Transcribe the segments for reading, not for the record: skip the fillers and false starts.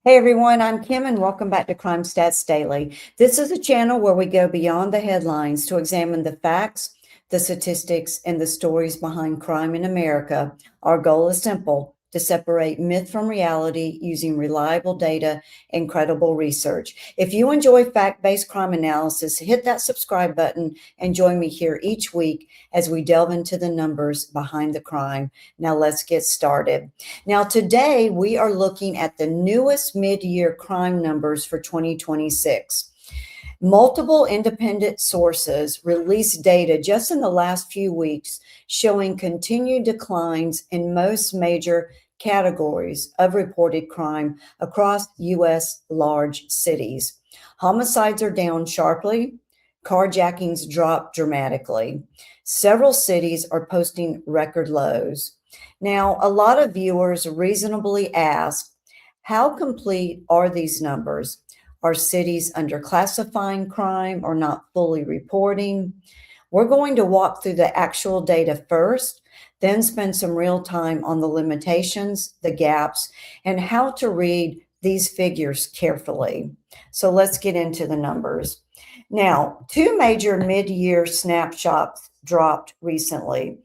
Hey everyone, I'm Kim and welcome back to Crime Stats Daily. This is a channel where we go beyond the headlines to examine the facts, the statistics, and the stories behind crime in America. Our goal is simple: to separate myth from reality using reliable data and credible research. If you enjoy fact-based crime analysis, hit that subscribe button and join me here each week as we delve into the numbers behind the crime. Now let's get started. Now, today we are looking at the newest mid-year crime numbers for 2026. Multiple independent sources released data just in the last few weeks showing continued declines in most major categories of reported crime across U.S. large cities. Homicides are down sharply. Carjackings dropped dramatically. Several cities are posting record lows. Now, a lot of viewers reasonably ask, how complete are these numbers? Are cities underclassifying crime or not fully reporting? We're going to walk through the actual data first, then spend some real time on the limitations, the gaps, and how to read these figures carefully. So let's get into the numbers. Now, two major mid-year snapshots dropped recently.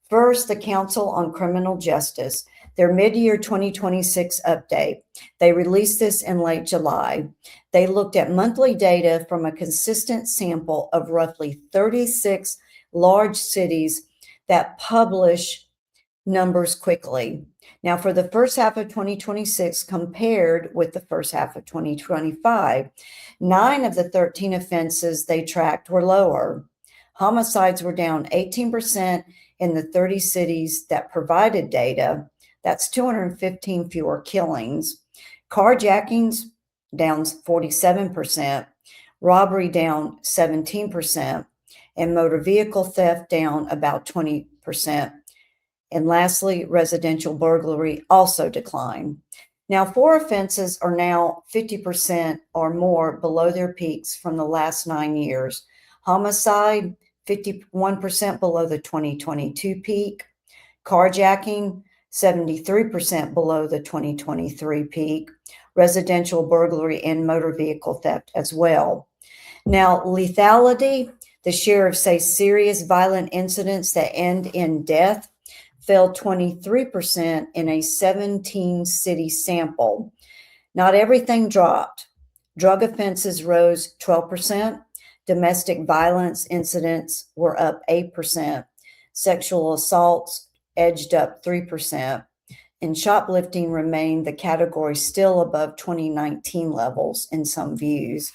First, the Council on Criminal Justice, their mid-year 2026 update. They released this in late July. They looked at monthly data from a consistent sample of roughly 36 large cities that publish numbers quickly. Now, for the first half of 2026 compared with the first half of 2025, 9 of the 13 offenses they tracked were lower. Homicides were down 18% in the 30 cities that provided data. That's 215 fewer killings. Carjackings down 47%, robbery down 17%, and motor vehicle theft down about 20%. And lastly, residential burglary also declined. Now, 4 offenses are now 50% or more below their peaks from the last 9 years. Homicide, 51% below the 2022 peak. Carjacking, 73% below the 2023 peak. Residential burglary and motor vehicle theft as well. Now, lethality, the share of, say, serious violent incidents that end in death, fell 23% in a 17-city sample. Not everything dropped. Drug offenses rose 12%. Domestic violence incidents were up 8%. Sexual assaults edged up 3%. And shoplifting remained the category still above 2019 levels in some views.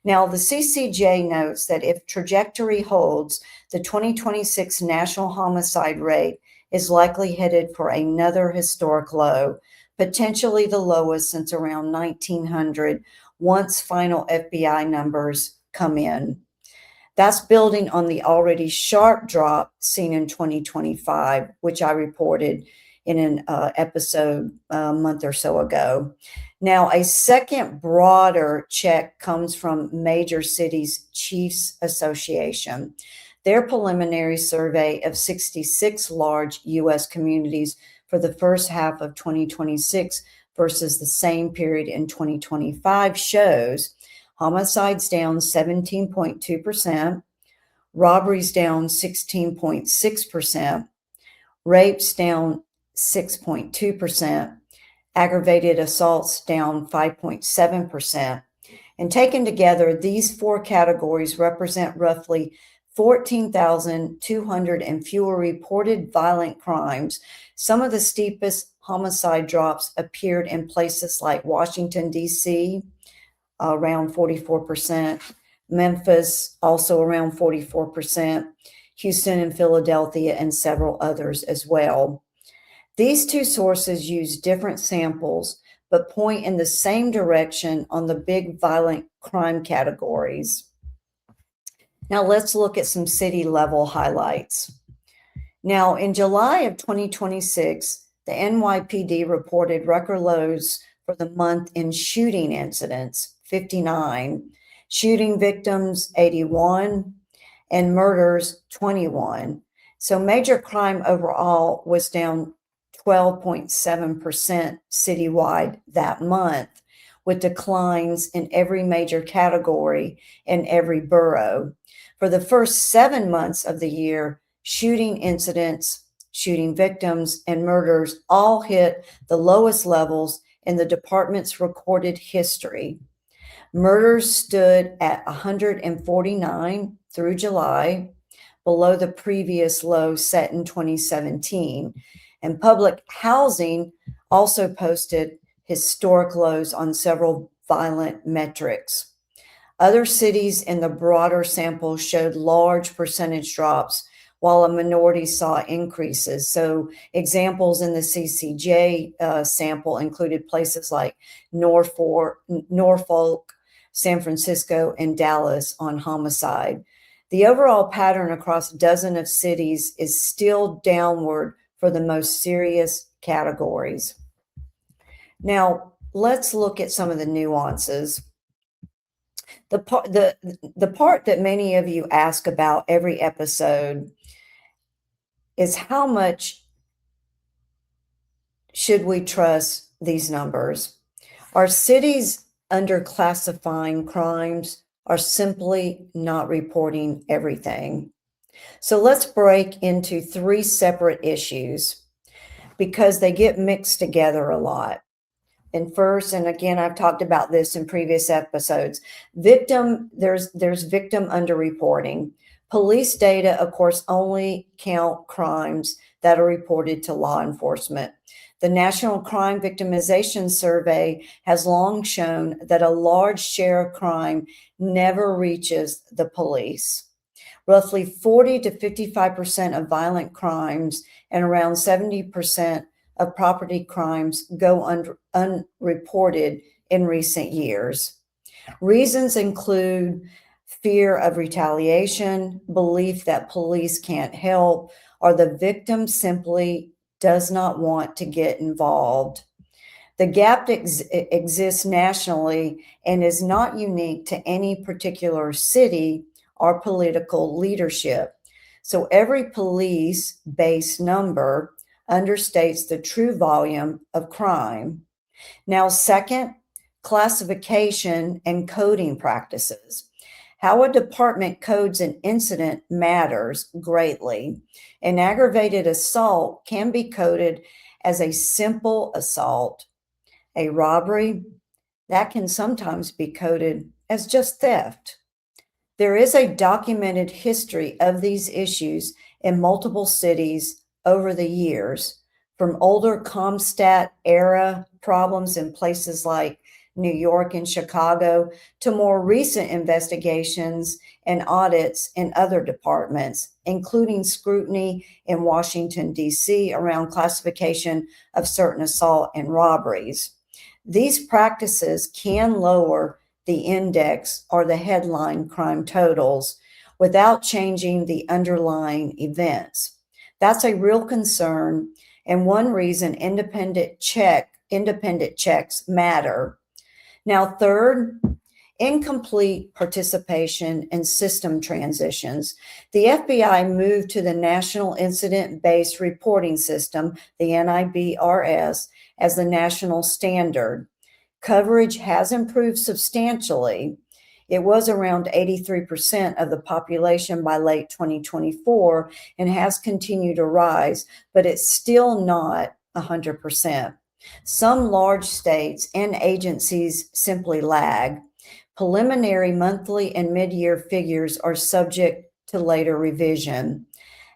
Now, the CCJ notes that if trajectory holds, the 2026 national homicide rate is likely headed for another historic low, potentially the lowest since around 1900, once final FBI numbers come in. That's building on the already sharp drop seen in 2025, which I reported in an episode a month or so ago. Now, a second broader check comes from Major Cities Chiefs Association. Their preliminary survey of 66 large U.S. communities for the first half of 2026 versus the same period in 2025 shows homicides down 17.2%, robberies down 16.6%, rapes down 6.2%, aggravated assaults down 5.7%. And taken together, these 4 categories represent roughly 14,200 and fewer reported violent crimes. Some of the steepest homicide drops appeared in places like Washington, D.C., around 44%, Memphis, also around 44%, Houston and Philadelphia, and several others as well. These two sources use different samples, but point in the same direction on the big violent crime categories. Now let's look at some city level highlights. Now, in July of 2026, the NYPD reported record lows for the month in shooting incidents, 59, shooting victims, 81, and murders, 21. So major crime overall was down 12.7% citywide that month, with declines in every major category in every borough. For the first 7 months of the year, shooting incidents, shooting victims, and murders all hit the lowest levels in the department's recorded history. Murders stood at 149 through July, below the previous low set in 2017. And public housing also posted historic lows on several violent metrics. Other cities in the broader sample showed large percentage drops, while a minority saw increases. So examples in the CCJ sample included places like Norfolk, San Francisco, and Dallas on homicide. The overall pattern across a dozen of cities is still downward for the most serious categories. Now, let's look at some of the nuances. The part that many of you ask about every episode is how much should we trust these numbers? Are cities underclassifying crimes or simply not reporting everything? So let's break into 3 separate issues because they get mixed together a lot. And first, and again, I've talked about this in previous episodes, there's victim underreporting. Police data, of course, only count crimes that are reported to law enforcement. The National Crime Victimization Survey has long shown that a large share of crime never reaches the police. Roughly 40 to 55% of violent crimes and around 70% of property crimes go unreported in recent years. Reasons include fear of retaliation, belief that police can't help, or the victim simply does not want to get involved. The gap exists nationally and is not unique to any particular city or political leadership. So every police-based number understates the true volume of crime. Now, second, classification and coding practices. How a department codes an incident matters greatly. An aggravated assault can be coded as a simple assault. A robbery, that can sometimes be coded as just theft. There is a documented history of these issues in multiple cities over the years, from older Comstat era problems in places like New York and Chicago to more recent investigations and audits in other departments, including scrutiny in Washington, D.C. around classification of certain assault and robberies. These practices can lower the index or the headline crime totals without changing the underlying events. That's a real concern and one reason independent checks matter. Now, third, incomplete participation in system transitions. The FBI moved to the National Incident-Based Reporting System, the NIBRS, as the national standard. Coverage has improved substantially. It was around 83% of the population by late 2024 and has continued to rise, but it's still not 100%. Some large states and agencies simply lag. Preliminary monthly and mid-year figures are subject to later revision.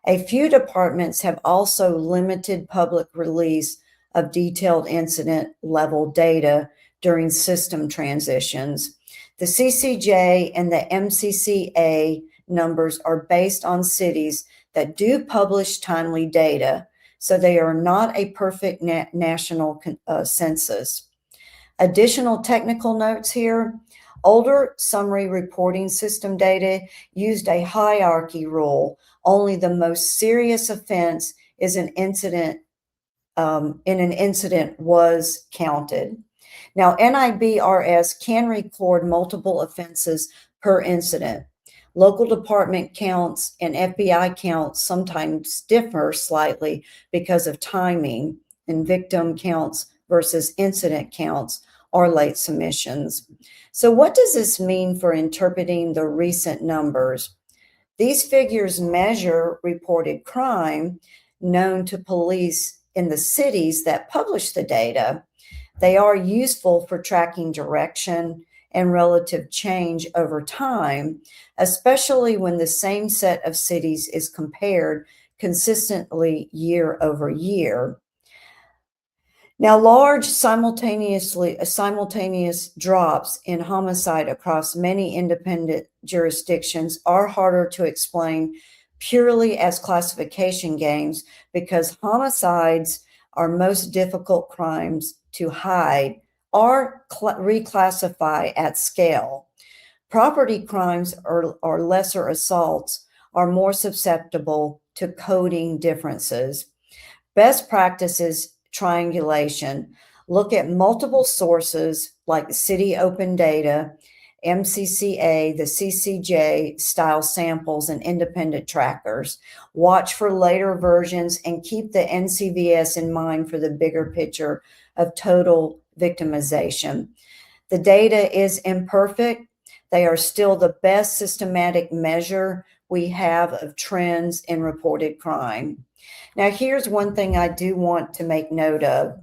A few departments have also limited public release of detailed incident level data during system transitions. The CCJ and the MCCA numbers are based on cities that do publish timely data, so they are not a perfect national census. Additional technical notes here. Older summary reporting system data used a hierarchy rule. Only the most serious offense is an incident was counted. Now, NIBRS can record multiple offenses per incident. Local department counts and FBI counts sometimes differ slightly because of timing. in victim counts versus incident counts or late submissions. So what does this mean for interpreting the recent numbers? These figures measure reported crime known to police in the cities that publish the data. They are useful for tracking direction and relative change over time, especially when the same set of cities is compared consistently year over year. Now, large simultaneous drops in homicide across many independent jurisdictions are harder to explain purely as classification games because homicides are most difficult crimes to hide or reclassify at scale. Property crimes or lesser assaults are more susceptible to coding differences. Best practices triangulation. Look at multiple sources like City Open Data, MCCA, the CCJ style samples, and independent trackers. Watch for later versions and keep the NCVS in mind for the bigger picture of total victimization. The data is imperfect. They are still the best systematic measure we have of trends in reported crime. Now, here's one thing I do want to make note of.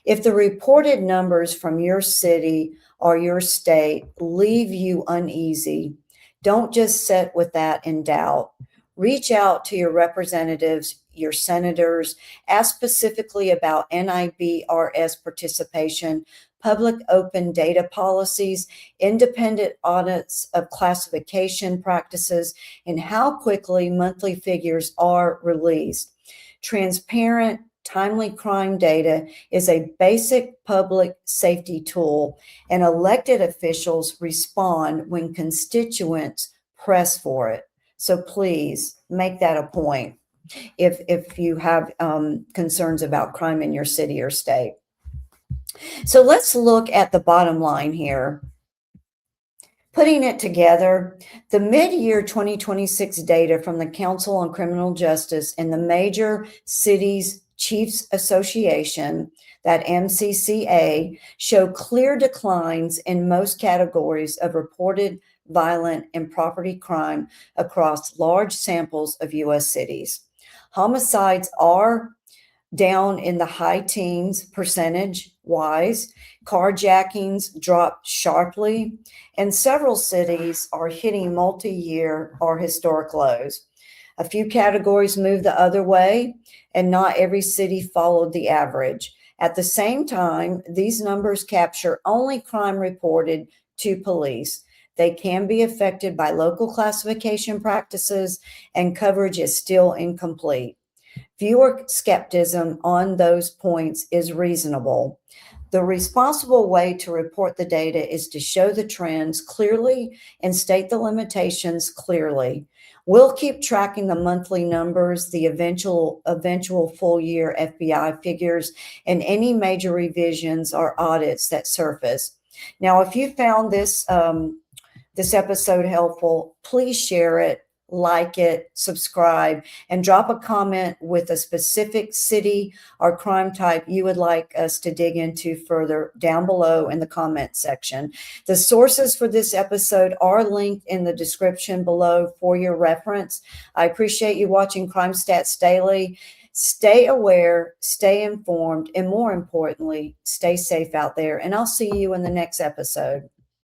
If the reported numbers from your city or your state leave you uneasy, don't just sit with that in doubt. Reach out to your representatives, your senators, ask specifically about NIBRS participation, public open data policies, independent audits of classification practices, and how quickly monthly figures are released. Transparent, timely crime data is a basic public safety tool, and elected officials respond when constituents press for it. So please make that a point if you have concerns about crime in your city or state. So let's look at the bottom line here. Putting it together, the mid-year 2026 data from the Council on Criminal Justice and the Major Cities Chiefs Association, that MCCA, show clear declines in most categories of reported violent and property crime across large samples of U.S. cities. Homicides are down in the high teens percentage-wise. Carjackings dropped sharply, and several cities are hitting multi-year or historic lows. A few categories moved the other way, and not every city followed the average. At the same time, these numbers capture only crime reported to police. They can be affected by local classification practices, and coverage is still incomplete. Viewer skepticism on those points is reasonable. The responsible way to report the data is to show the trends clearly and state the limitations clearly. We'll keep tracking the monthly numbers, the eventual full year FBI figures, and any major revisions or audits that surface. Now, if you found this episode helpful, please share it, like it, subscribe, and drop a comment with a specific city or crime type you would like us to dig into further down below in the comment section. The sources for this episode are linked in the description below for your reference. I appreciate you watching Crime Stats Daily. Stay aware, stay informed, and more importantly, stay safe out there. And I'll see you in the next episode.